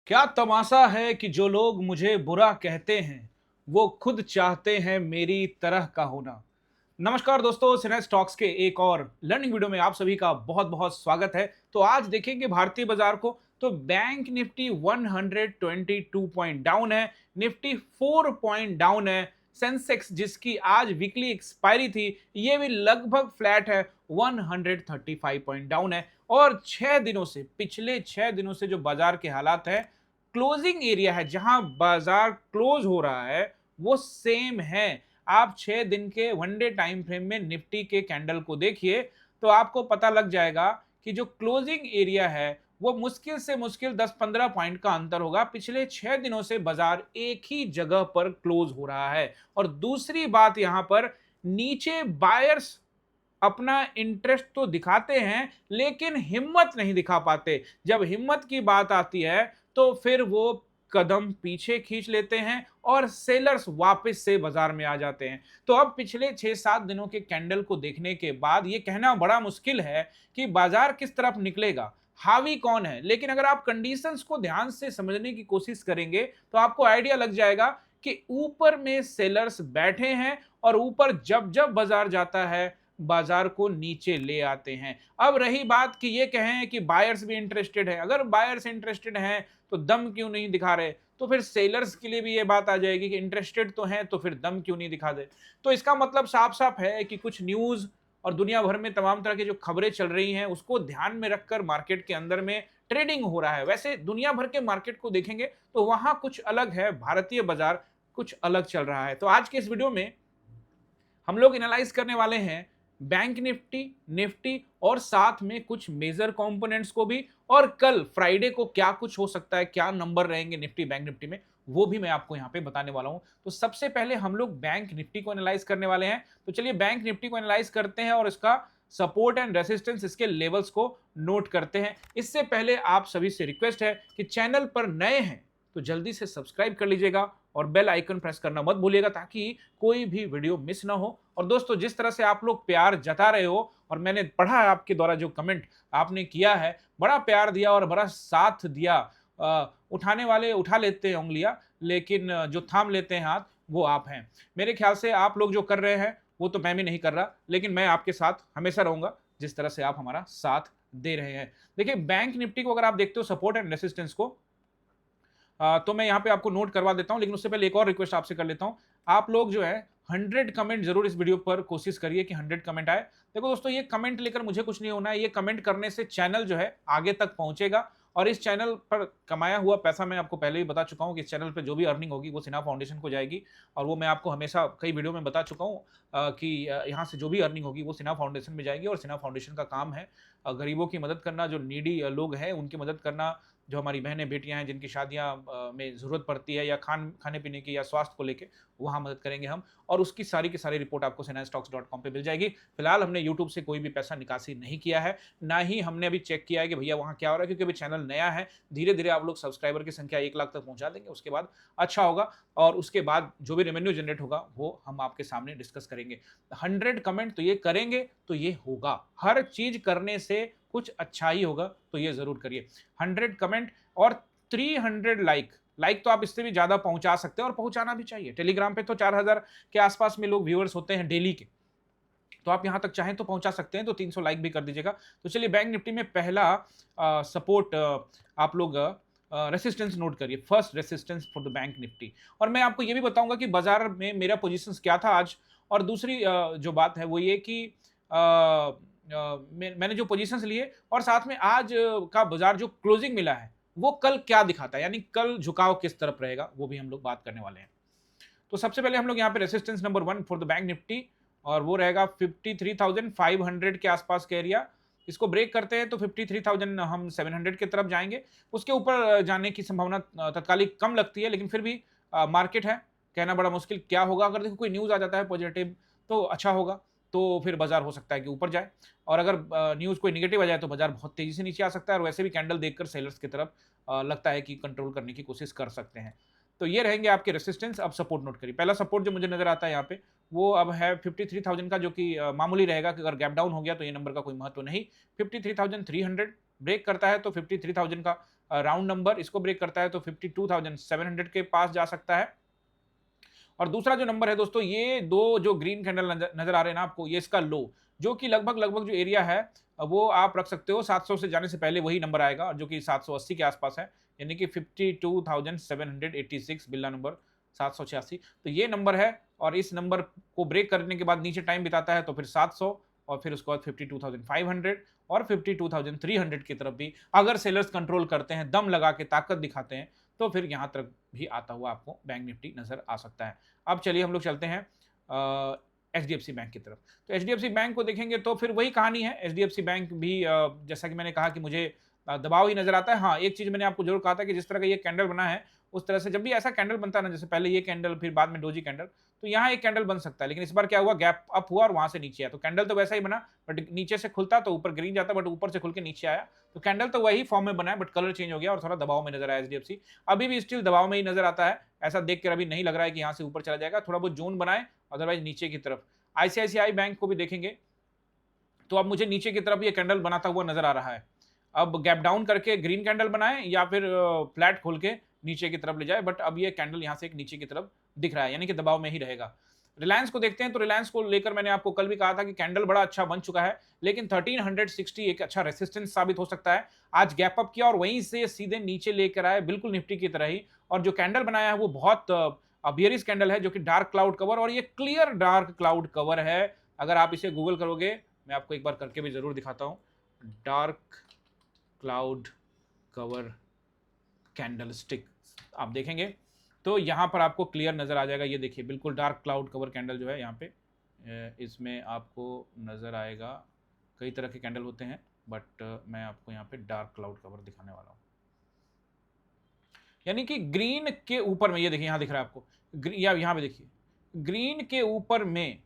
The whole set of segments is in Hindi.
क्या तमाशा है कि जो लोग मुझे बुरा कहते हैं वो खुद चाहते हैं मेरी तरह का होना। नमस्कार दोस्तों, सिने स्टॉक्स के एक और लर्निंग वीडियो में आप सभी का बहुत बहुत स्वागत है। तो आज देखेंगे भारतीय बाजार को। तो बैंक निफ्टी 122 पॉइंट डाउन है, निफ्टी 4 पॉइंट डाउन है, सेंसेक्स जिसकी आज वीकली एक्सपायरी थी ये भी लगभग फ्लैट है, 135 पॉइंट डाउन है। और 6 दिनों से, पिछले 6 दिनों से जो बाजार के हालात है, क्लोजिंग एरिया है जहां बाजार क्लोज हो रहा है वो सेम है। आप 6 दिन के वनडे टाइम फ्रेम में निफ्टी के कैंडल को देखिए तो आपको पता लग जाएगा कि जो क्लोजिंग एरिया है वो मुश्किल से मुश्किल 10-15 पॉइंट का अंतर होगा। पिछले 6 दिनों से बाजार एक ही जगह पर क्लोज हो रहा है। और दूसरी बात, यहां पर नीचे बायर्स अपना इंटरेस्ट तो दिखाते हैं लेकिन हिम्मत नहीं दिखा पाते। जब हिम्मत की बात आती है तो फिर वो कदम पीछे खींच लेते हैं और सेलर्स वापस से बाजार में आ जाते हैं। तो अब पिछले 6-7 दिनों के कैंडल को देखने के बाद ये कहना बड़ा मुश्किल है कि बाजार किस तरफ निकलेगा, हावी कौन है। लेकिन अगर आप कंडीशंस को ध्यान से समझने की कोशिश करेंगे तो आपको आइडिया लग जाएगा कि ऊपर में सेलर्स बैठे हैं और ऊपर जब जब बाजार जाता है बाजार को नीचे ले आते हैं। अब रही बात कि ये कहें कि बायर्स भी इंटरेस्टेड है, अगर बायर्स इंटरेस्टेड हैं तो दम क्यों नहीं दिखा रहे, तो फिर सेलर्स के लिए भी ये बात आ जाएगी कि इंटरेस्टेड तो हैं तो फिर दम क्यों नहीं दिखा दे। तो इसका मतलब साफ साफ है कि कुछ न्यूज और दुनिया भर में तमाम तरह की जो खबरें चल रही हैं उसको ध्यान में रखकर मार्केट के अंदर में ट्रेडिंग हो रहा है। वैसे दुनिया भर के मार्केट को देखेंगे तो वहां कुछ अलग है, भारतीय बाजार कुछ अलग चल रहा है। तो आज के इस वीडियो में हम लोग एनालाइज करने वाले हैं बैंक निफ्टी, निफ्टी और साथ में कुछ मेजर कंपोनेंट्स को भी। और कल फ्राइडे को क्या कुछ हो सकता है, क्या नंबर रहेंगे निफ्टी बैंक निफ्टी में, वो भी मैं आपको यहां पे बताने वाला हूं। तो सबसे पहले हम लोग बैंक निफ्टी को एनालाइज करने वाले हैं। तो चलिए बैंक निफ्टी को एनालाइज करते हैं और इसका सपोर्ट एंड रेसिस्टेंस, इसके लेवल्स को नोट करते हैं। इससे पहले आप सभी से रिक्वेस्ट है कि चैनल पर नए हैं तो जल्दी से सब्सक्राइब कर लीजिएगा और बेल आइकन प्रेस करना मत भूलिएगा ताकि कोई भी वीडियो मिस ना हो। और दोस्तों, जिस तरह से आप लोग प्यार जता रहे हो और मैंने पढ़ा है आपके द्वारा जो कमेंट आपने किया है, बड़ा प्यार दिया और बड़ा साथ दिया। उठाने वाले उठा लेते हैं उंगलियां, लेकिन जो थाम लेते हैं हाथ वो आप हैं। मेरे ख्याल से आप लोग जो कर रहे हैं वो तो मैं भी नहीं कर रहा, लेकिन मैं आपके साथ हमेशा रहूंगा जिस तरह से आप हमारा साथ दे रहे हैं। देखिए, बैंक निफ्टी को अगर आप देखते हो सपोर्ट एंड रेसिस्टेंस को, तो मैं यहाँ पे आपको नोट करवा देता हूँ, लेकिन उससे पहले एक और रिक्वेस्ट आपसे कर लेता हूँ। आप लोग जो है 100 कमेंट जरूर इस वीडियो पर कोशिश करिए कि 100 कमेंट आए। देखो दोस्तों, ये कमेंट लेकर मुझे कुछ नहीं होना है, ये कमेंट करने से चैनल जो है आगे तक पहुंचेगा। और इस चैनल पर कमाया हुआ पैसा, मैं आपको पहले ही बता चुका हूँ कि इस चैनल पर जो भी अर्निंग होगी वो सिन्हा फाउंडेशन को जाएगी। और वो मैं आपको हमेशा कई वीडियो में बता चुका हूँ कि यहाँ से जो भी अर्निंग होगी वो सिन्हा फाउंडेशन में जाएगी। और सिन्हा फाउंडेशन का काम है गरीबों की मदद करना, जो नीडी लोग हैं उनकी मदद करना, जो हमारी बहनें बेटियां हैं जिनकी शादियां में ज़रूरत पड़ती है या खाने पीने की या स्वास्थ्य को लेके, वहाँ मदद करेंगे हम। और उसकी सारी की सारी रिपोर्ट आपको senastocks.com पे मिल जाएगी। फिलहाल हमने यूट्यूब से कोई भी पैसा निकासी नहीं किया है, ना ही हमने अभी चेक किया है कि भैया वहाँ क्या हो रहा है, क्योंकि अभी चैनल नया है। धीरे धीरे आप लोग सब्सक्राइबर की संख्या 1 लाख तक पहुँचा देंगे, उसके बाद अच्छा होगा। और उसके बाद जो भी रेवेन्यू जनरेट होगा वो हम आपके सामने डिस्कस करेंगे। 100 कमेंट तो ये करेंगे तो ये होगा, हर चीज करने से कुछ अच्छा ही होगा, तो ये जरूर करिए। 100 कमेंट और 300 लाइक तो आप इससे भी ज्यादा पहुंचा सकते हैं और पहुंचाना भी चाहिए। टेलीग्राम पे तो 4000 के आसपास में लोग व्यूअर्स होते हैं डेली के, तो आप यहां तक चाहें तो पहुंचा सकते हैं। तो 300 लाइक भी कर दीजिएगा। तो चलिए, बैंक निफ्टी में पहला सपोर्ट आप लोग रेसिस्टेंस नोट करिए, first resistance for the bank Nifty. और मैं आपको ये भी बताऊंगा कि बाजार में मेरा पोजीशंस क्या था आज। और दूसरी जो बात है वो ये कि मैंने जो पोजीशंस लिए और साथ में आज का बाजार जो क्लोजिंग मिला है वो कल क्या दिखाता है, यानी कल झुकाव किस तरफ रहेगा, वो भी हम लोग बात करने वाले हैं। तो सबसे पहले हम लोग यहाँ पे resistance number 1 for the bank Nifty, और वो रहेगा 53,500 के आसपास का एरिया। इसको ब्रेक करते हैं तो 53,700 की तरफ जाएंगे। उसके ऊपर जाने की संभावना तत्कालिक कम लगती है, लेकिन फिर भी मार्केट है, कहना बड़ा मुश्किल क्या होगा। अगर देखो कोई न्यूज आ जाता है पॉजिटिव तो अच्छा होगा, तो फिर बाजार हो सकता है कि ऊपर जाए। और अगर न्यूज कोई निगेटिव आ जाए तो बाजार बहुत तेजी से नीचे आ सकता है। और वैसे भी कैंडल देखकर सेलर्स की तरफ लगता है कि कंट्रोल करने की कोशिश कर सकते हैं। तो ये रहेंगे आपके रेसिस्टेंस। अब सपोर्ट नोट करिए। पहला सपोर्ट जो मुझे नजर आता है यहाँ पे वो अब है 53,000 का, जो कि मामूली रहेगा कि अगर गैप डाउन हो गया तो ये नंबर का कोई महत्व नहीं। 53,300 ब्रेक करता है तो 53,000 का राउंड नंबर, इसको ब्रेक करता है तो 52,700 के पास जा सकता है। और दूसरा जो नंबर है दोस्तों, ये दो जो ग्रीन कैंडल नजर आ रहे हैं ना आपको, ये इसका लो, जो कि लगभग लगभग जो एरिया है वो आप रख सकते हो 700 से जाने से पहले वही नंबर आएगा, जो कि 780 के आसपास है, यानी कि 52,786 बिल्ला नंबर 786। तो ये नंबर है, और इस नंबर को ब्रेक करने के बाद नीचे टाइम बिताता है तो फिर 700, और फिर उसके बाद 52,500 और 52,300 की तरफ भी अगर सेलर्स कंट्रोल करते हैं, दम लगा के ताकत दिखाते हैं, तो फिर यहां तक भी आता हुआ आपको बैंक निफ्टी नजर आ सकता है। अब चलिए हम लोग चलते हैं एचडीएफसी बैंक की तरफ। तो एचडीएफसी बैंक को देखेंगे तो फिर वही कहानी है। एचडीएफसी बैंक भी जैसा कि मैंने कहा कि मुझे दबाव ही नजर आता है। हाँ, एक चीज मैंने आपको जरूर कहा था कि जिस तरह का ये कैंडल बना है, उस तरह से जब भी ऐसा कैंडल बनता है ना, जैसे पहले ये कैंडल फिर बाद में डोजी कैंडल, तो यहाँ एक कैंडल बन सकता है। लेकिन इस बार क्या हुआ, गैप अप हुआ और वहां से नीचे आया। तो कैंडल तो वैसा ही बना, बट नीचे से खुलता तो ऊपर ग्रीन जाता, बट ऊपर से खुल के नीचे आया। तो कैंडल तो वही फॉर्म में बना है, बट कलर चेंज हो गया और थोड़ा दबाव में नजर आया एचडीएफसी। अभी भी स्टिल दबाव में ही नजर आता है, ऐसा देख कर अभी नहीं लग रहा है कि यहाँ से ऊपर चला जाएगा। थोड़ा बहुत जोन बनाए, अदरवाइज नीचे की तरफ। आईसीआईसीआई बैंक को भी देखेंगे तो अब मुझे नीचे की तरफ ये कैंडल बनाता हुआ नजर आ रहा है। अब गैप डाउन करके ग्रीन कैंडल बनाए या फिर फ्लैट खोल के नीचे की तरफ ले जाए, बट अब ये कैंडल यहाँ से एक नीचे की तरफ दिख रहा है, यानी कि दबाव में ही रहेगा। रिलायंस को देखते हैं, तो रिलायंस को लेकर मैंने आपको कल भी कहा था कि कैंडल बड़ा अच्छा बन चुका है, लेकिन 1360 एक अच्छा रेसिस्टेंस साबित हो सकता है। आज गैप अप किया और वहीं से सीधे नीचे लेकर आए, बिल्कुल निफ्टी की तरह ही। और जो कैंडल बनाया है वो बहुत बियरिश कैंडल है, जो कि डार्क क्लाउड कवर, और ये क्लियर डार्क क्लाउड कवर है। अगर आप इसे गूगल करोगे, मैं आपको एक बार करके भी जरूर दिखाता हूं, dark cloud cover candle stick आप देखेंगे तो यहां पर आपको क्लियर नजर आ जाएगा। ये देखिए, बिल्कुल डार्क क्लाउड कवर कैंडल जो है यहाँ पे, इसमें आपको नजर आएगा। कई तरह के कैंडल होते हैं, बट मैं आपको यहाँ पे डार्क क्लाउड कवर दिखाने वाला हूँ। यानी कि ग्रीन के ऊपर में, ये देखिए यहाँ दिख रहा है आपको, या यहाँ पे देखिए, ग्रीन के ऊपर में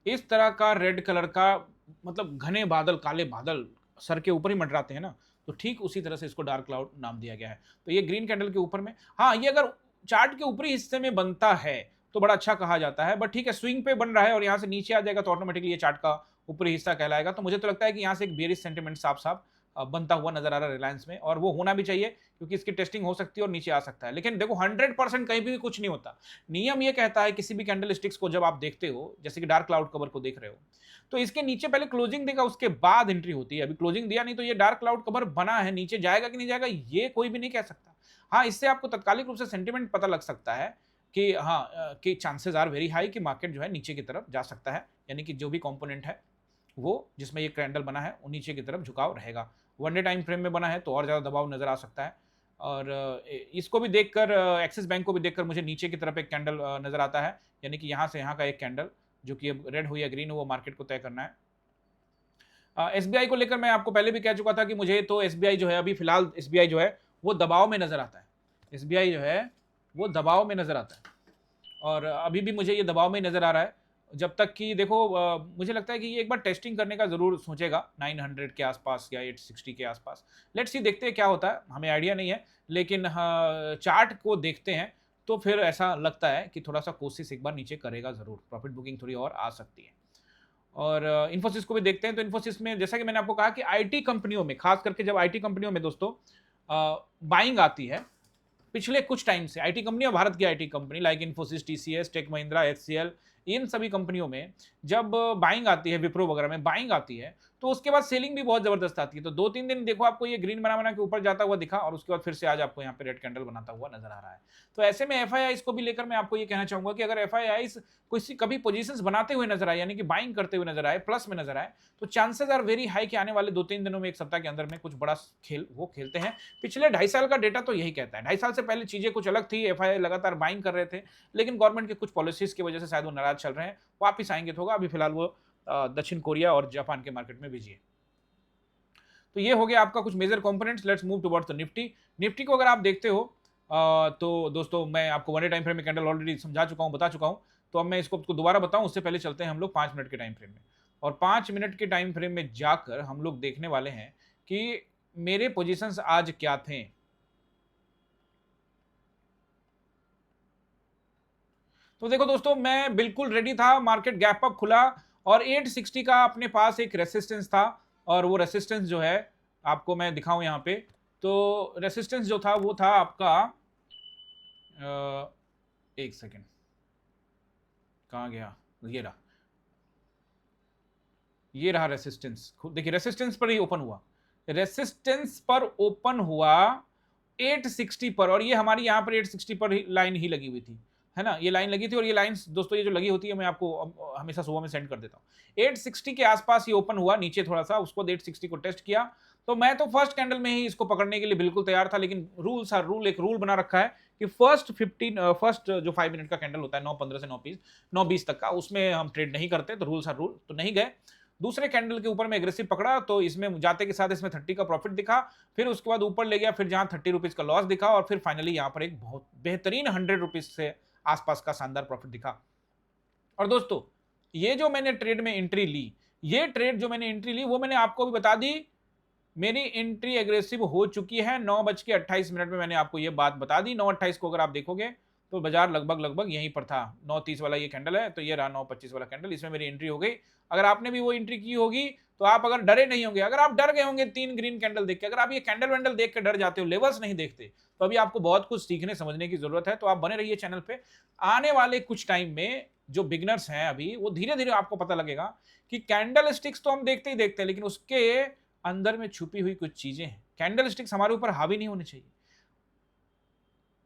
इस तरह का रेड कलर का, मतलब घने बादल, काले बादल सर के ऊपर ही मंडराते हैं ना, तो ठीक उसी तरह से इसको डार्क क्लाउड नाम दिया गया है। तो ये ग्रीन कैंडल के ऊपर में, हाँ, ये अगर चार्ट के ऊपरी हिस्से में बनता है तो बड़ा अच्छा कहा जाता है, बट ठीक है, स्विंग पे बन रहा है और यहां से नीचे आ जाएगा तो ऑटोमेटिकली ये चार्ट का ऊपरी हिस्सा कहलाएगा। तो मुझे तो लगता है कि यहां से एक बेरिश सेंटिमेंट साफ साफ बनता हुआ नजर आ रहा है रिलायंस में, और वो होना भी चाहिए, क्योंकि इसकी टेस्टिंग हो सकती है और नीचे आ सकता है। लेकिन देखो, 100% कहीं भी कुछ नहीं होता। नियम ये कहता है किसी भी कैंडल स्टिक्स को जब आप देखते हो, जैसे कि डार्क क्लाउड कवर को देख रहे हो, तो इसके नीचे पहले क्लोजिंग देगा, उसके बाद एंट्री होती है। अभी क्लोजिंग दिया नहीं, तो ये डार्क क्लाउड कवर बना है, नीचे जाएगा कि नहीं जाएगा ये कोई भी नहीं कह सकता। हाँ, इससे आपको तत्कालिक रूप से सेंटिमेंट पता लग सकता है कि हाँ, कि चांसेस आर वेरी हाई कि मार्केट जो है नीचे की तरफ जा सकता है, यानी कि जो भी कंपोनेंट है वो जिसमें ये कैंडल बना है वो नीचे की तरफ झुकाव रहेगा। वन डे टाइम फ्रेम में बना है तो और ज़्यादा दबाव नजर आ सकता है। और इसको भी देखकर, एक्सिस बैंक को भी देखकर मुझे नीचे की तरफ एक कैंडल नजर आता है, यानी कि यहाँ से यहाँ का एक कैंडल, जो कि अब रेड हो या ग्रीन हो, वो मार्केट को तय करना है। एसबीआई को लेकर मैं आपको पहले भी कह चुका था कि मुझे तो एसबीआई जो है, अभी फिलहाल एसबीआई जो है वो दबाव में नजर आता है। एसबीआई जो है वो दबाव में नजर आता है, और अभी भी मुझे ये दबाव में नजर आ रहा है। जब तक कि देखो, मुझे लगता है कि ये एक बार टेस्टिंग करने का जरूर सोचेगा 900 के आसपास या 860 के आसपास। लेट्स सी, देखते हैं क्या होता है, हमें आइडिया नहीं है, लेकिन चार्ट को देखते हैं तो फिर ऐसा लगता है कि थोड़ा सा कोशिश एक बार नीचे करेगा जरूर, प्रॉफिट बुकिंग थोड़ी और आ सकती है। और इन्फोसिस को भी देखते हैं, तो इन्फोसिस में जैसा कि मैंने आपको कहा कि आईटी कंपनियों में, खास करके जब आईटी कंपनियों में दोस्तों बाइंग आती है, पिछले कुछ टाइम से आईटी कंपनियां, भारत की IT company like Infosys, TCS, Tech Mahindra, HCL, इन सभी कंपनियों में जब बाइंग आती है, विप्रो वगैरह में बाइंग आती है, तो उसके बाद सेलिंग भी बहुत जबरदस्त आती है। तो 2-3 दिन देखो, आपको ये ग्रीन बना बना के ऊपर जाता हुआ दिखा, और उसके बाद फिर से आज आपको यहाँ पे रेड कैंडल बनाता हुआ नजर आ रहा है। तो ऐसे में एफआईआईस को भी लेकर मैं आपको ये कहना चाहूंगा कि अगर एफआईआईस किसी कभी पोजीशंस बनाते हुए नजर आए, यानी कि बाइंग करते हुए नजर आए, प्लस में नजर आए, तो चांसेस आर वेरी हाई कि आने वाले 2-3 दिनों में, एक सप्ताह के अंदर में कुछ बड़ा खेल वो खेलते हैं। पिछले 2.5 साल का डेटा तो यही कहता है। 2.5 साल से पहले चीजें कुछ अलग थी, एफआईआई लगातार बाइंग कर रहे थे, लेकिन गवर्नमेंट के कुछ पॉलिसीज की वजह से शायद वो नाराज चल रहे हैं, वापिस आएंगे तो होगा। अभी फिलहाल वो दक्षिण कोरिया और जापान के मार्केट में बिजी है। तो ये हो गया आपका कुछ major components. Let's move towards the Nifty. Nifty को अगर आप देखते हो तो दोस्तों, मैं आपको वन डे टाइम फ्रेम में कैंडल ऑलरेडी समझा चुका हूं, बता चुका हूं, तो अब मैं इसको दोबारा बताऊं उससे पहले चलते हैं हम लोग 5 मिनट के टाइम फ्रेम में। और 5 मिनट के टाइम फ्रेम में जाकर हम लोग देखने वाले हैं कि मेरे पोजीशंस आज क्या थे। तो देखो दोस्तों, मैं बिल्कुल रेडी था, मार्केट गैप अप खुला और 860 का अपने पास एक रेसिस्टेंस था, और वो रेसिस्टेंस जो है आपको मैं दिखाऊं यहाँ पे, तो रेसिस्टेंस जो था वो था आपका एक सेकेंड, कहाँ गया, ये रहा रेसिस्टेंस। देखिए रेसिस्टेंस पर ही ओपन हुआ, रेसिस्टेंस पर ओपन हुआ 860 पर, और ये हमारी यहाँ पर 860 पर लाइन ही लगी हुई थी, है ना, ये लाइन लगी थी। और ये लाइन दोस्तों ये जो लगी होती है मैं आपको हमेशा सुबह में सेंड कर देता हूँ। 860 के आसपास ये ओपन हुआ, नीचे थोड़ा सा, उसको 860 को टेस्ट किया। तो मैं तो फर्स्ट कैंडल में ही इसको पकड़ने के लिए बिल्कुल तैयार था, लेकिन रूल्स आर रूल, एक रूल बना रखा है कि फर्स्ट जो 5 मिनट का कैंडल होता है 9:15 से 9:20 तक का, उसमें हम ट्रेड नहीं करते, तो रूल्स आर रूल, तो नहीं गए। दूसरे कैंडल के ऊपर में एग्रेसिव पकड़ा, तो इसमें जाते के साथ इसमें 30 का प्रॉफिट दिखा, फिर उसके बाद ऊपर ले गया, फिर जहां 30 रुपीज का लॉस दिखा, और फिर फाइनली यहां पर एक बहुत बेहतरीन 100 रुपीज से आसपास का शानदार प्रॉफिट दिखा। और दोस्तों ये जो मैंने ट्रेड में एंट्री ली, ये ट्रेड जो मैंने एंट्री ली वो मैंने आपको भी बता दी, मेरी एंट्री एग्रेसिव हो चुकी है। 9:28 में मैंने आपको ये बात बता दी। 9:28 को अगर आप देखोगे तो बाजार लगभग यहीं पर था। 9:30 वाला ये कैंडल है, तो ये रहा 9:25 वाला कैंडल, इसमें मेरी एंट्री हो गई। अगर आपने भी वो एंट्री की होगी तो आप अगर डरे नहीं होंगे, अगर आप डर गए होंगे 3 ग्रीन कैंडल देख के, अगर आप ये कैंडल वैंडल देख के डर जाते हो, लेवल्स नहीं देखते, तो अभी आपको बहुत कुछ सीखने समझने की जरूरत है। तो आप बने रहिए चैनल पे। आने वाले कुछ टाइम में जो बिगनर्स हैं अभी, वो धीरे धीरे आपको पता लगेगा कि कैंडल स्टिक्स तो हम देखते ही देखते हैं, लेकिन उसके अंदर में छुपी हुई कुछ चीजें हैं। कैंडल स्टिक्स हमारे ऊपर हावी नहीं होने चाहिए।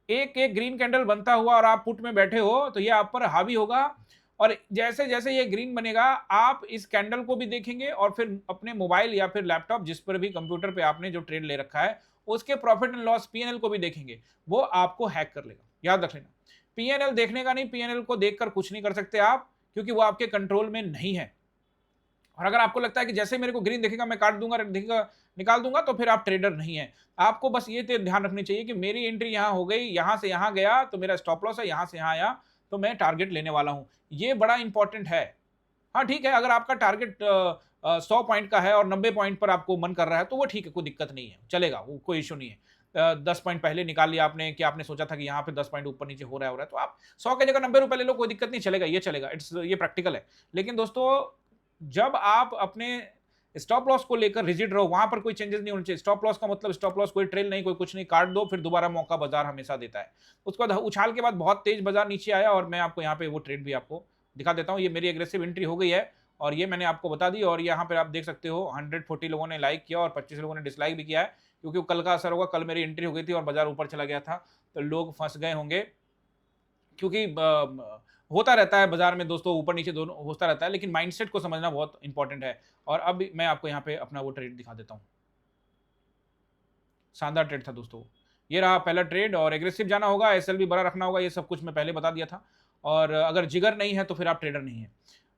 एक एक ग्रीन कैंडल बनता हुआ और आप पुट में बैठे हो तो ये आप पर हावी होगा, और जैसे जैसे ये ग्रीन बनेगा आप इस कैंडल को भी देखेंगे, और फिर अपने मोबाइल या फिर लैपटॉप, जिस पर भी कंप्यूटर पे आपने जो ट्रेड ले रखा है, उसके प्रॉफिट एंड लॉस पीएनएल को भी देखेंगे। वो आपको हैक कर लेगा, याद रख लेना। पीएनएल देखने का नहीं, पीएनएल को देखकर कुछ नहीं कर सकते आप, क्योंकि वो आपके कंट्रोल में नहीं है। और अगर आपको लगता है कि जैसे मेरे को ग्रीन दिखेगा मैं काट दूंगा, दिखेगा निकाल दूंगा, तो फिर आप ट्रेडर नहीं है। आपको बस ये ध्यान रखनी चाहिए कि मेरी एंट्री यहां हो गई, यहां से यहां गया तो मेरा स्टॉप लॉस है, यहां से यहां आया तो मैं टारगेट लेने वाला हूं। ये बड़ा इंपॉर्टेंट है। हाँ ठीक है, अगर आपका टारगेट 100 पॉइंट का है और 90 पॉइंट पर आपको मन कर रहा है तो वो ठीक है, कोई दिक्कत नहीं है, चलेगा, वो कोई इश्यू नहीं है। 10 पॉइंट पहले निकाल लिया आपने, कि आपने सोचा था कि यहाँ पे 10 पॉइंट ऊपर नीचे हो रहा है, तो आप 100 की जगह 90 रुपए ले लो, कोई दिक्कत नहीं, चलेगा, ये चलेगा, ये प्रैक्टिकल है। लेकिन दोस्तों जब आप अपने स्टॉप लॉस को लेकर रिजिड रहो, वहां पर कोई चेंजेस नहीं होने चाहिए। स्टॉप लॉस का मतलब स्टॉप लॉस कोई ट्रेल नहीं, कोई कुछ नहीं, काट दो, फिर दोबारा मौका बाजार हमेशा देता है। उसके बाद उछाल के बाद बहुत तेज बाजार नीचे आया, और मैं आपको यहाँ पे वो ट्रेड भी आपको दिखा देता हूँ। ये मेरी एग्रेसिव एंट्री हो गई है और ये मैंने आपको बता दी। और यहाँ पर आप देख सकते हो 140 लोगों ने लाइक किया और 25 लोगों ने डिसलाइक भी किया है, क्योंकि कल का असर होगा। कल मेरी एंट्री हो गई थी और बाजार ऊपर चला गया था, तो लोग फंस गए होंगे, क्योंकि होता रहता है बाजार में दोस्तों, ऊपर नीचे दोनों होता रहता है, लेकिन माइंडसेट को समझना बहुत इंपॉर्टेंट है। और अब मैं आपको यहाँ पे अपना वो ट्रेड दिखा देता हूँ। शानदार ट्रेड था दोस्तों, ये रहा पहला ट्रेड। और एग्रेसिव जाना होगा, एसएल भी बड़ा रखना होगा, ये सब कुछ मैं पहले बता दिया था। और अगर जिगर नहीं है तो फिर आप ट्रेडर नहीं है।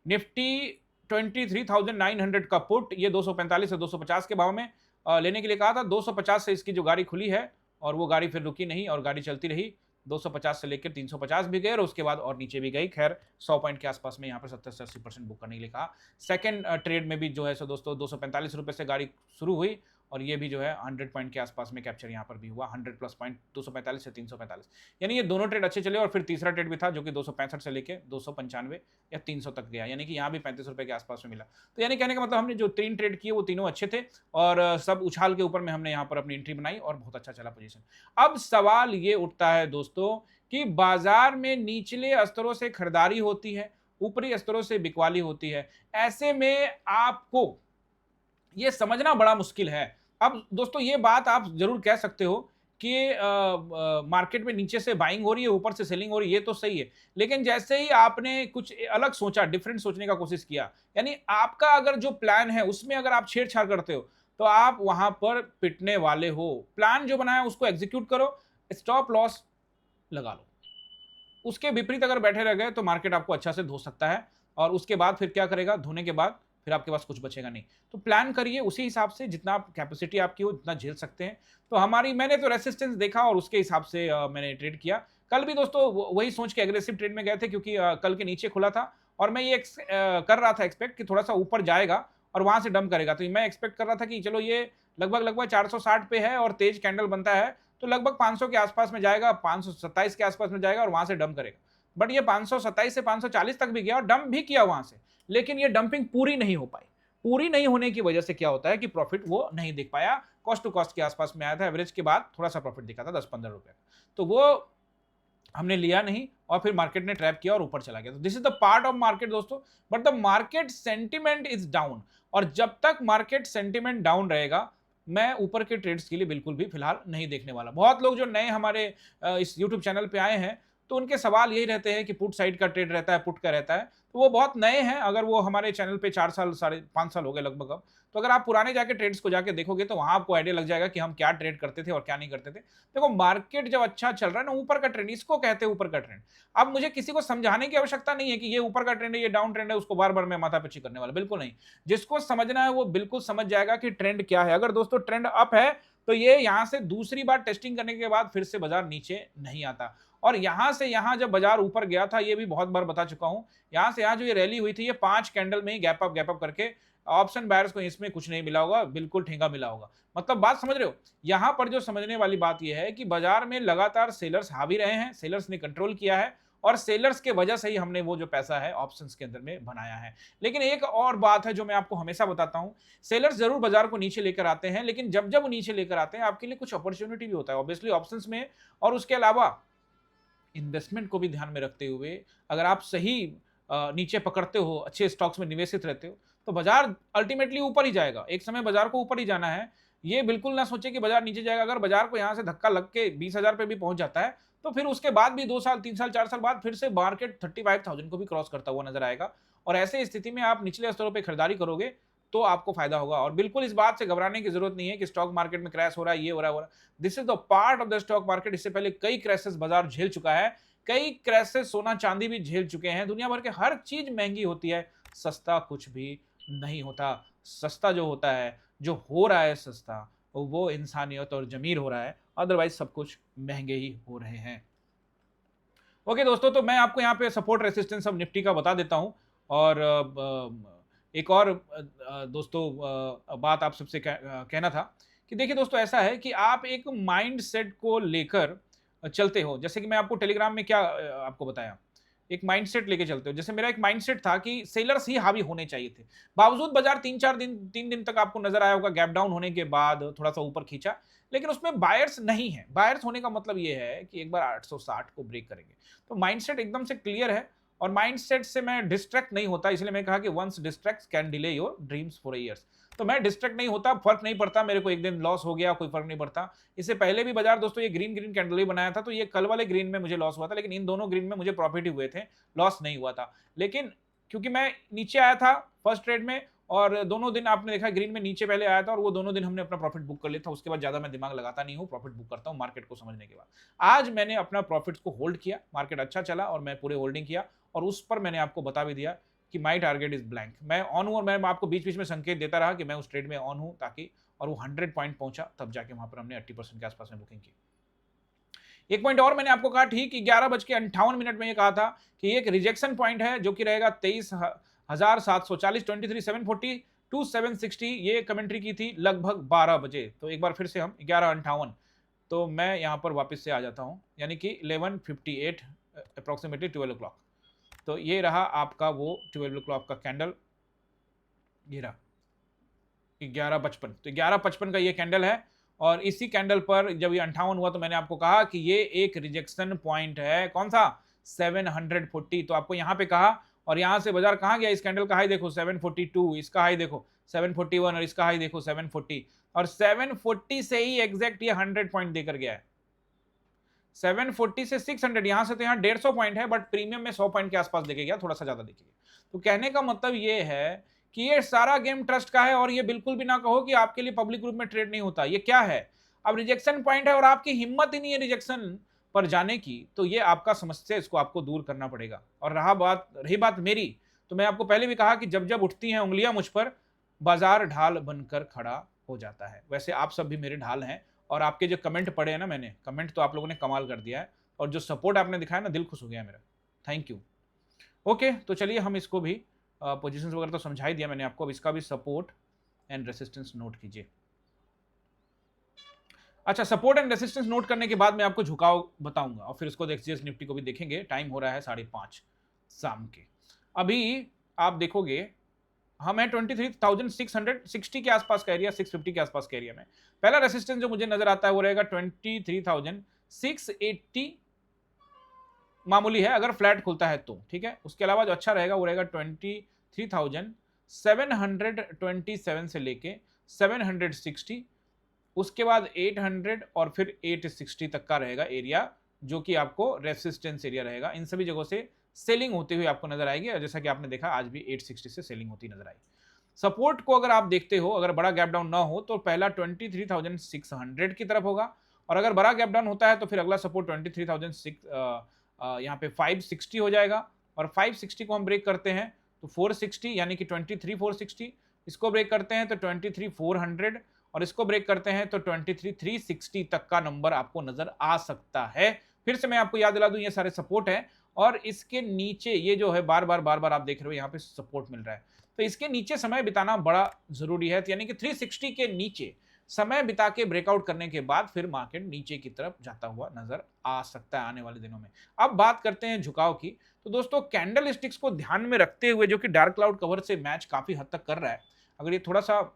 निफ्टी 23,900 का पुट, ये 245 से 250 के भाव में लेने के लिए कहा था। 250 से इसकी जो गाड़ी खुली है, और वो गाड़ी फिर रुकी नहीं और गाड़ी चलती रही। 250 से लेकर 350 भी गए और उसके बाद और नीचे भी गई। खैर 100 पॉइंट के आसपास में यहाँ पर 70 से 80% बुक करने के लिए कहा। सेकंड ट्रेड में भी जो है सो दोस्तों 245 रुपए से गाड़ी शुरू हुई, और ये भी जो है 100 पॉइंट के आसपास में कैप्चर यहाँ पर भी हुआ, 100 प्लस पॉइंट, 245 से 345, यानी ये दोनों ट्रेड अच्छे चले। और फिर तीसरा ट्रेड भी था जो कि 265 से लेके 295 या 300 तक गया, यानी कि यहाँ भी 35 रुपए के आसपास में मिला। तो यानी कहने का मतलब हमने जो 3 ट्रेड किए वो तीनों अच्छे थे, और सब उछाल के ऊपर में हमने यहाँ पर अपनी एंट्री बनाई और बहुत अच्छा चला पोजीशन। अब सवाल ये उठता है दोस्तों कि बाजार में निचले स्तरों से खरीदारी होती है, ऊपरी स्तरों से बिकवाली होती है। ऐसे में आपको ये समझना बड़ा मुश्किल है। अब दोस्तों ये बात आप जरूर कह सकते हो कि मार्केट में नीचे से बाइंग हो रही है, ऊपर से सेलिंग हो रही है, ये तो सही है। लेकिन जैसे ही आपने कुछ अलग सोचा, डिफरेंट सोचने का कोशिश किया, यानी आपका अगर जो प्लान है उसमें अगर आप छेड़छाड़ करते हो तो आप वहां पर पिटने वाले हो। प्लान जो बनाया उसको एग्जीक्यूट करो, स्टॉप लॉस लगा लो। उसके विपरीत अगर बैठे रह गए तो मार्केट आपको अच्छा से धो सकता है, और उसके बाद फिर क्या करेगा, धोने के बाद फिर आपके पास कुछ बचेगा नहीं। तो प्लान करिए उसी हिसाब से, जितना कैपेसिटी आपकी हो, जितना झेल सकते हैं। तो मैंने तो रेसिस्टेंस देखा और उसके हिसाब से मैंने ट्रेड किया। कल भी दोस्तों वही सोच के एग्रेसिव ट्रेड में गए थे, क्योंकि कल के नीचे खुला था और मैं ये कर रहा था एक्सपेक्ट कि थोड़ा सा ऊपर जाएगा और वहां से डंप करेगा। तो मैं एक्सपेक्ट कर रहा था कि चलो ये लगभग 460 पे है और तेज कैंडल बनता है तो लगभग 500 के आसपास में जाएगा, 527 के आसपास में जाएगा और वहां से डंप करेगा। बट ये 527 से 540 तक भी गया और डंप भी किया वहां से, लेकिन ये डंपिंग पूरी नहीं हो पाई। पूरी नहीं होने की वजह से क्या होता है कि प्रॉफिट वो नहीं देख पाया, कॉस्ट टू कॉस्ट के आसपास में आया था, एवरेज के बाद थोड़ा सा प्रॉफिट दिखा था 10-15 रुपए, तो वो हमने लिया नहीं और फिर मार्केट ने ट्रैप किया और ऊपर चला गया। तो this is the part of market दोस्तों, but the market sentiment is down, और जब तक मार्केट सेंटिमेंट डाउन रहेगा मैं ऊपर के ट्रेड्स के लिए बिल्कुल भी फिलहाल नहीं देखने वाला। बहुत लोग जो नए हमारे इस यूट्यूब चैनल पे आए हैं तो उनके सवाल यही रहते हैं कि पुट साइड का ट्रेड रहता है, पुट का रहता है, तो वो बहुत नए हैं। अगर वो हमारे चैनल पे 4 साल 5.5 साल हो गए लगभग अब, तो अगर आप पुराने जाके ट्रेड्स को जाके देखोगे तो वहां आपको आइडिया लग जाएगा कि हम क्या ट्रेड करते थे और क्या नहीं करते थे। देखो मार्केट जब अच्छा चल रहा है ना, ऊपर का ट्रेंड, इसको कहते हैं ऊपर का ट्रेंड। अब मुझे किसी को समझाने की आवश्यकता नहीं है कि ये ऊपर का ट्रेंड है, ये डाउन ट्रेंड है, उसको बार बार मैं माथापच्ची करने वाला बिल्कुल नहीं। जिसको समझना है वो बिल्कुल समझ जाएगा कि ट्रेंड क्या है। अगर दोस्तों ट्रेंड अप है तो ये यहां से दूसरी बार टेस्टिंग करने के बाद फिर से बाजार नीचे नहीं आता, और यहां से यहां जब बाजार ऊपर गया था, ये भी बहुत बार बता चुका हूं, यहां से यहां जो ये रैली हुई थी, ये 5 कैंडल में ही गैप अप करके ऑप्शन बायर्स को इसमें कुछ नहीं मिला होगा, बिल्कुल ठेंगा मिला होगा। मतलब बात समझ रहे हो? यहां पर जो समझने वाली बात यह है कि बाजार में लगातार सेलर्स हावी रहे हैं, सेलर्स ने कंट्रोल किया है, और सेलर्स के वजह से ही हमने वो जो पैसा है ऑप्शंस के अंदर में बनाया है। लेकिन एक और बात है जो मैं आपको हमेशा बताता हूं, सेलर्स जरूर बाजार को नीचे लेकर आते हैं, लेकिन जब जब वो नीचे लेकर आते हैं आपके लिए कुछ अपॉर्चुनिटी भी होता है ऑब्वियसली ऑप्शंस में, और उसके अलावा इन्वेस्टमेंट को भी ध्यान में रखते हुए अगर आप सही नीचे पकड़ते हो, अच्छे स्टॉक्स में निवेशित रहते हो, तो बाजार अल्टीमेटली ऊपर ही जाएगा। एक समय बाजार को ऊपर ही जाना है। ये बिल्कुल ना सोचे कि बाजार नीचे जाएगा। अगर बाजार को यहां से धक्का लग के 20,000 पे भी पहुंच जाता है तो फिर उसके बाद भी 2 साल 3 साल 4 साल बाद फिर से मार्केट 35,000 को भी क्रॉस करता हुआ नजर आएगा, और ऐसे स्थिति में आप निचले स्तरों पर खरीदारी करोगे तो आपको फायदा होगा। और बिल्कुल इस बात से घबराने की जरूरत नहीं है कि स्टॉक मार्केट में क्रैश हो रहा है, ये हो रहा है। This is the part of the stock market. इससे पहले कई क्रैशेस बाजार झेल चुका है, कई क्रैशेस सोना चांदी भी झेल चुके हैं। दुनिया भर के हर चीज महंगी होती है, सस्ता कुछ भी नहीं होता। सस्ता जो होता है, जो हो रहा है सस्ता, वो इंसानियत और जमीर हो रहा है, अदरवाइज सब कुछ महंगे ही हो रहे हैं। ओके दोस्तों, तो मैं आपको यहाँ पे सपोर्ट रेसिस्टेंस ऑफ निफ्टी का बता देता हूँ। और एक और दोस्तों बात आप सबसे कहना था कि देखिए दोस्तों, ऐसा है कि आप एक माइंड सेट को लेकर चलते हो। जैसे कि मैं आपको टेलीग्राम में क्या आपको बताया, एक माइंडसेट लेके चलते हो। जैसे मेरा एक माइंडसेट था कि सेलर्स ही हावी होने चाहिए थे, बावजूद बाजार 3 दिन तक आपको नजर आया होगा गैप डाउन होने के बाद थोड़ा सा ऊपर खींचा, लेकिन उसमें बायर्स नहीं है। बायर्स होने का मतलब ये है कि एक बार 860 को ब्रेक करेंगे। तो माइंडसेट एकदम से क्लियर है, और माइंडसेट से मैं डिस्ट्रैक्ट नहीं होता, इसलिए मैं कहा कि once distract can delay your dreams for years. तो मैं डिस्ट्रैक्ट नहीं होता, फर्क नहीं पड़ता मेरे को, एक दिन लॉस हो गया कोई फर्क नहीं पड़ता। इससे पहले भी बाजार दोस्तों ये ग्रीन ग्रीन कैंडल ही बनाया था, तो ये कल वाले ग्रीन में मुझे लॉस हुआ था, लेकिन इन दोनों ग्रीन में मुझे प्रॉफिट ही हुए थे, लॉस नहीं हुआ था। लेकिन क्योंकि मैं नीचे आया था फर्स्ट ट्रेड में, और दोनों दिन आपने देखा ग्रीन में नीचे पहले आया था, और वो दोनों दिन हमने अपना प्रॉफिट बुक कर लिया था। उसके बाद ज्यादा मैं दिमाग लगाता नहीं हूँ, प्रॉफिट बुक करता हूँ मार्केट को समझने के बाद। आज मैंने अपना प्रॉफिट्स को होल्ड किया, मार्केट अच्छा चला और मैं पूरे होल्डिंग किया, और उस पर मैंने आपको बता भी दिया कि माई टारगेट इज ब्लैंक, मैं ऑन हूं। और मैं आपको बीच बीच में संकेत देता रहा कि मैं उस ट्रेड में ऑन हूं, ताकि, और वो 100 पॉइंट पहुंचा, तब जाके वहां पर हमने 80% के आसपास में बुकिंग की। एक पॉइंट और मैंने आपको कहा ठीक 11:58 में ये कहा था कि एक रिजेक्शन पॉइंट है जो कि रहेगा 23,740, 23,740 टू 760। ये कमेंट्री की थी लगभग 12 बजे। तो एक बार फिर से हम 11:58, तो मैं यहां पर वापस से आ जाता हूं, यानी कि 11:58 अप्रोक्सीमेटली 12 o'clock। तो ये रहा आपका वो 12 o'clock का कैंडल, ये रहा 11:55। तो 11:55 का ये कैंडल है, और इसी कैंडल पर जब ये 58 हुआ तो मैंने आपको कहा कि ये एक रिजेक्शन पॉइंट है। कौन सा? 740। तो आपको यहां पे कहा, और यहां से बाजार कहां गया? इस कैंडल का हाई देखो 742, इसका हाई देखो 741, और इसका हाई देखो 740, और 740 से ही एग्जैक्ट ये 100 पॉइंट देकर गया है। 740 से 600, यहां से तो यहां 150 पॉइंट है, बट प्रीमियम में 100 पॉइंट के आसपास देखे गया, थोड़ा सा ज्यादा देखे गया। तो कहने का मतलब ये है कि ये सारा गेम ट्रस्ट का है, और ये बिल्कुल भी ना कहो कि आपके लिए पब्लिक ग्रुप में ट्रेड नहीं होता। ये क्या है? अब रिजेक्शन पॉइंट है और आपकी हिम्मत ही नहीं है रिजेक्शन पर जाने की, तो ये आपका समस्या, इसको आपको दूर करना पड़ेगा। और रही बात मेरी, तो मैं आपको पहले भी कहा कि जब जब उठती हैं उंगलियां मुझ पर, बाजार ढाल बनकर खड़ा हो जाता है। वैसे आप सब भी मेरे ढाल हैं, और आपके जो कमेंट पढ़े हैं ना, मैंने कमेंट तो आप लोगों ने कमाल कर दिया है, और जो सपोर्ट आपने दिखाया ना, दिल खुश हो गया मेरा, थैंक यू। ओके, तो चलिए हम इसको भी पोजीशंस वगैरह तो समझा ही दिया मैंने आपको, अब इसका भी सपोर्ट एंड रेसिस्टेंस नोट कीजिए। अच्छा, सपोर्ट एंड रेसिस्टेंस नोट करने के बाद मैं आपको झुकाव बताऊंगा, और फिर उसको एक्सचेंज निफ्टी को भी देखेंगे। टाइम हो रहा है 5:30 शाम के। अभी आप देखोगे हम हैं 23,660 के आसपास का एरिया, 650 के आसपास का एरिया में। पहला रेसिस्टेंस जो मुझे नजर आता है वो रहेगा 23,680, मामूली है अगर फ्लैट खुलता है तो, ठीक है। उसके अलावा जो अच्छा रहेगा वो रहेगा 23,727 से लेके 760, उसके बाद 800 और फिर 860 तक का रहेगा एरिया, जो कि आपको रेसिस्टेंस एरिया रहेगा। इन सभी जगहों से सेलिंग होती हुई आपको नजर आएगी, और जैसा कि आपने देखा आज भी 860 से सेलिंग होती नजर आई। सपोर्ट को अगर आप देखते हो, अगर बड़ा गैप डाउन ना हो तो पहला 23,600 की तरफ होगा, और अगर बड़ा गैप डाउन होता है तो फिर अगला सपोर्ट 23,600 यहाँ पे 560 हो जाएगा, और 560 को हम ब्रेक करते हैं तो 460 यानी कि 23,460, इसको ब्रेक करते हैं तो 23,400, और इसको ब्रेक करते हैं तो 23,360 तक का नंबर आपको नजर आ सकता है। फिर से मैं आपको याद दिला दूं, ये सारे सपोर्ट है, और इसके नीचे ये जो है बार बार आप देख रहे हो यहाँ पे सपोर्ट मिल रहा है, तो इसके नीचे समय बिताना बड़ा जरूरी है। यानी कि 360 के नीचे समय बिता के ब्रेकआउट करने के बाद फिर मार्केट नीचे की तरफ जाता हुआ नजर आ सकता है आने वाले दिनों में। अब बात करते हैं झुकाव की, तो दोस्तों कैंडल स्टिक्स को ध्यान में रखते हुए, जो कि डार्क क्लाउड कवर से मैच काफी हद तक कर रहा है, अगर ये थोड़ा सा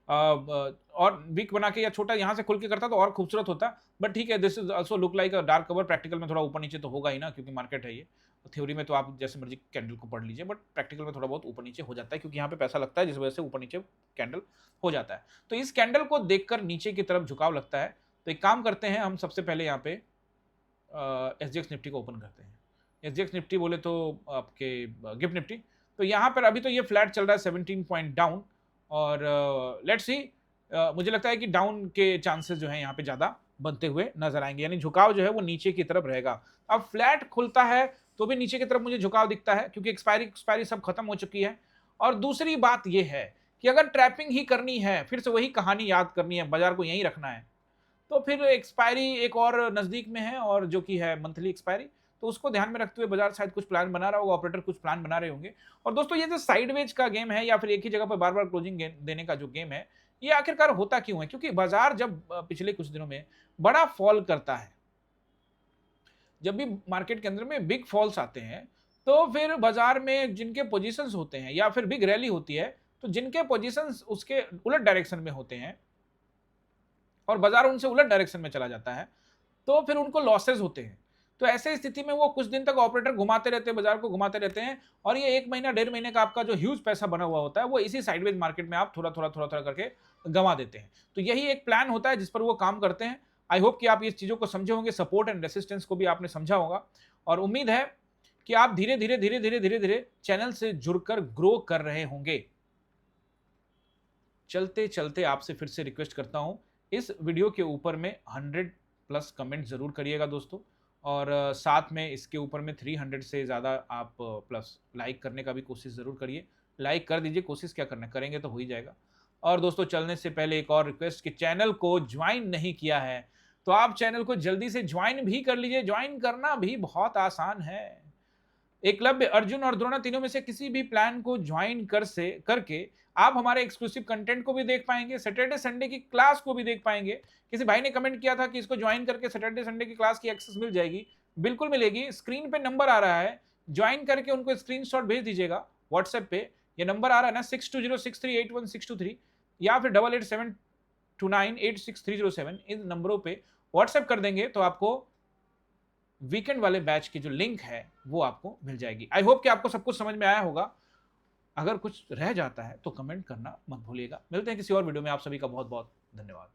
और वीक बना के या छोटा यहां से खुल के करता तो और खूबसूरत होता, बट ठीक है, this is also look like a dark cover. Practical में थोड़ा ऊपर नीचे तो होगा ही ना, क्योंकि मार्केट है ये। थ्योरी में तो आप जैसे मर्जी कैंडल को पढ़ लीजिए, बट प्रैक्टिकल में थोड़ा बहुत ऊपर नीचे हो जाता है, क्योंकि यहाँ पे पैसा लगता है, जिस वजह से ऊपर नीचे कैंडल हो जाता है। तो इस कैंडल को देखकर नीचे की तरफ झुकाव लगता है, तो एक काम करते हैं, हम सबसे पहले यहाँ पे SGX निफ्टी को ओपन करते हैं। SGX निफ्टी बोले तो आपके गिफ्ट निफ्टी, तो यहाँ पर अभी तो ये फ्लैट चल रहा है 17 पॉइंट डाउन, और लेट्स सी, मुझे लगता है कि डाउन के चांसेस जो है यहाँ पे ज्यादा बनते हुए नजर आएंगे, यानी झुकाव जो है वो नीचे की तरफ रहेगा। अब फ्लैट खुलता है तो भी नीचे की तरफ मुझे झुकाव दिखता है, क्योंकि एक्सपायरी सब खत्म हो चुकी है। और दूसरी बात यह है कि अगर ट्रैपिंग ही करनी है, फिर से वही कहानी याद करनी है, बाजार को यहीं रखना है, तो फिर एक्सपायरी एक और नजदीक में है, और जो कि है मंथली एक्सपायरी, तो उसको ध्यान में रखते हुए बाजार शायद कुछ प्लान बना रहा होगा, ऑपरेटर कुछ प्लान बना रहे होंगे। और दोस्तों ये जो साइडवेज का गेम है, या फिर एक ही जगह पर बार बार क्लोजिंग देने का जो गेम है, ये आखिरकार होता क्यों है? क्योंकि बाजार जब पिछले कुछ दिनों में बड़ा फॉल करता है, जब भी मार्केट के अंदर में बिग फॉल्स आते हैं, तो फिर बाजार में जिनके पोजीशंस होते हैं, या फिर बिग रैली होती है, तो जिनके पोजीशंस उसके उलट डायरेक्शन में होते हैं और बाजार उनसे उलट डायरेक्शन में चला जाता है, तो फिर उनको लॉसेस होते हैं। तो ऐसे स्थिति में वो कुछ दिन तक ऑपरेटर घुमाते रहते हैं, बाजार को घुमाते रहते हैं, और ये 1 महीना 1.5 महीने का आपका जो ह्यूज पैसा बना हुआ होता है, वो इसी साइडवेज मार्केट में आप थोड़ा थोड़ा करके गंवा देते हैं। तो यही एक प्लान होता है जिस पर वो काम करते हैं। आई होप कि आप इस चीजों को समझे होंगे, सपोर्ट एंड रेसिस्टेंस को भी आपने समझा होगा, और उम्मीद है कि आप धीरे धीरे चैनल से जुड़कर ग्रो कर रहे होंगे। चलते चलते आपसे फिर से रिक्वेस्ट करता हूं, इस वीडियो के ऊपर में 100+ कमेंट जरूर करिएगा दोस्तों, और साथ में इसके ऊपर में 300 से ज़्यादा आप प्लस लाइक करने का भी कोशिश ज़रूर करिए। लाइक कर दीजिए, कोशिश क्या करना, करेंगे तो हो ही जाएगा। और दोस्तों चलने से पहले एक और रिक्वेस्ट कि चैनल को ज्वाइन नहीं किया है तो आप चैनल को जल्दी से ज्वाइन भी कर लीजिए। ज्वाइन करना भी बहुत आसान है। एकलव्य, अर्जुन और द्रोणा तीनों में से किसी भी प्लान को ज्वाइन करके आप हमारे एक्सक्लूसिव कंटेंट को भी देख पाएंगे, सैटरडे संडे की क्लास को भी देख पाएंगे। किसी भाई ने कमेंट किया था कि इसको ज्वाइन करके सैटरडे संडे की क्लास की एक्सेस मिल जाएगी। बिल्कुल मिलेगी। स्क्रीन पे नंबर आ रहा है, ज्वाइन करके उनको स्क्रीनशॉट भेज दीजिएगा व्हाट्सएप पे। ये नंबर आ रहा है ना 6206381623, या फिर 8872986307, इन नंबरों पे व्हाट्सएप कर देंगे तो आपको वीकेंड वाले बैच की जो लिंक है वो आपको मिल जाएगी। आई होप कि आपको सब कुछ समझ में आया होगा। अगर कुछ रह जाता है तो कमेंट करना मत भूलिएगा। मिलते हैं किसी और वीडियो में। आप सभी का बहुत बहुत धन्यवाद।